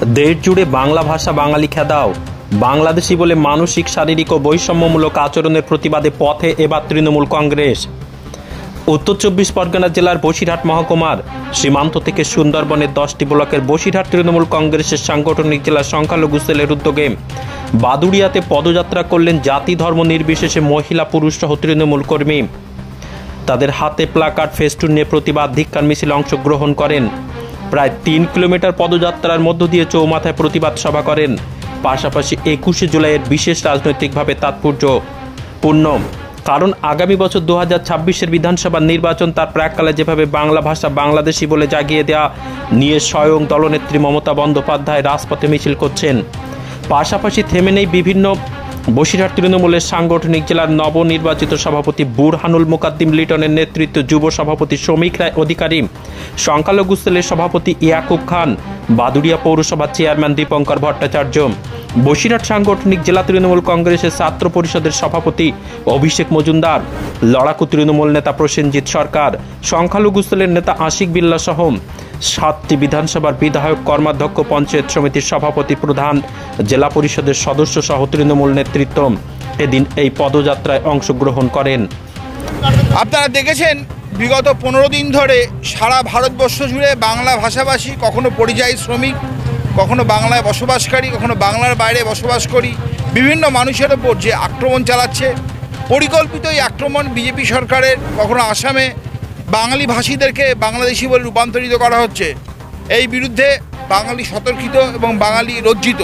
দেশ জুড়ে বাংলা ভাষা বাঙালি খেদাও। বাংলাদেশি বলে মানসিক শারীরিক ও বৈষম্যমূলক আচরণের প্রতিবাদে পথে এবার তৃণমূল কংগ্রেস। উত্তর 24 পরগনা জেলার বসিরহাট মহকুমার সীমান্ত থেকে সুন্দরবনের 10টি ব্লকের বসিরহাট তৃণমূল কংগ্রেসের সাংগঠনিক জেলা সংখ্যালঘু সেলের উদ্যোগে বাদুড়িয়াতে পদযাত্রা করলেন জাতি ধর্ম নির্বিশেষে মহিলা পুরুষ সহ তৃণমূল কর্মী। তাদের হাতে প্লাকার্ড ফেস্টুন নিয়ে প্রতিবাদ ধিক্কার মিছিলে অংশগ্রহণ করেন। প্রায় 3 কিলোমিটার পদযাত্রার মধ্য দিয়ে চৌমাথায় প্রতিবাদ সভা করেন। পাশাপাশি 21শে জুলাইয়ের বিশেষ রাজনৈতিকভাবে তাৎপর্যপূর্ণ, কারণ আগামী বছর 2026-এর বিধানসভা নির্বাচন তার প্রাককালে যেভাবে বাংলা ভাষা বাংলাদেশি বলে জাগিয়ে দেওয়া নিয়ে স্বয়ং দলনেত্রী মমতা বন্দ্যোপাধ্যায় রাজপথে মিছিল করছেন। পাশাপাশি থেমে নেই বিভিন্ন বসিরহাট তৃণমূলের সাংগঠনিক জেলার নবনির্বাচিত সভাপতি বুরহানুল মুকাদ্দিম লিটনের নেতৃত্বে যুব সভাপতি শ্রমিক রায় অধিকারী, সংখ্যালঘু সেলের সভাপতি ইয়াকুব খান, বাদুড়িয়া পৌরসভার চেয়ারম্যান দীপঙ্কর ভট্টাচার্য, বসিরহাট সাংগঠনিক জেলা তৃণমূল কংগ্রেসের ছাত্র পরিষদের সভাপতি অভিষেক মজুমদার, লড়াকু তৃণমূল নেতা প্রসেনজিৎ সরকার, সংখ্যালঘু সেলের নেতা আশিক বিল্লা সহ 7টি বিধানসভার বিধায়ক, কর্মাধ্যক্ষ, পঞ্চায়েত সমিতির সভাপতি, প্রধান, জেলা পরিষদের সদস্য সহ তৃণমূল নেতৃত্ব এদিন এই পদযাত্রায় অংশগ্রহণ করেন। আপনারা দেখেছেন বিগত 15 দিন ধরে সারা ভারতবর্ষ জুড়ে বাংলা ভাষাভাষী, কখনো পরিযায়ী শ্রমিক, কখনো বাংলায় বসবাসকারী, কখনো বাংলার বাইরে বসবাস করি, বিভিন্ন মানুষের ওপর যে আক্রমণ চালাচ্ছে, পরিকল্পিত এই আক্রমণ বিজেপি সরকারের, কখনো আসামে বাঙালি ভাষীদেরকে বাংলাদেশি বলে রূপান্তরিত করা হচ্ছে, এই বিরুদ্ধে বাঙালি সতর্কিত এবং বাঙালি লজ্জিত।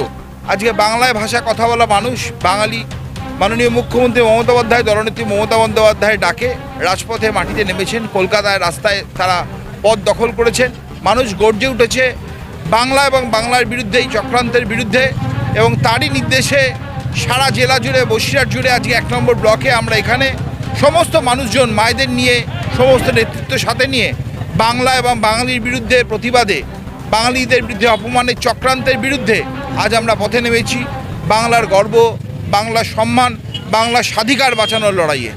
আজকে বাংলায় ভাষা কথা বলা মানুষ বাঙালি মাননীয় মুখ্যমন্ত্রী মমতা বন্দ্যোপাধ্যায়, দলনেত্রী মমতা বন্দ্যোপাধ্যায়ের ডাকে রাজপথে মাটিতে নেমেছেন। কলকাতায় রাস্তায় তারা পথ দখল করেছেন। মানুষ গর্জে উঠেছে বাংলা এবং বাংলার বিরুদ্ধে, এই চক্রান্তের বিরুদ্ধে, এবং তারই নির্দেশে সারা জেলা জুড়ে, বসিরহাট জুড়ে আজকে 1 নম্বর ব্লকে আমরা এখানে সমস্ত মানুষজন মায়েদের নিয়ে, সমস্ত নেতৃত্ব সাথে নিয়ে বাংলা এবং বাঙালির বিরুদ্ধে প্রতিবাদে, বাঙালিদের বিরুদ্ধে অপমানের চক্রান্তের বিরুদ্ধে আজ আমরা পথে নেমেছি। বাংলার গর্ব, বাংলার সম্মান, বাংলার স্বাধিকার বাঁচানোর লড়াইয়ে।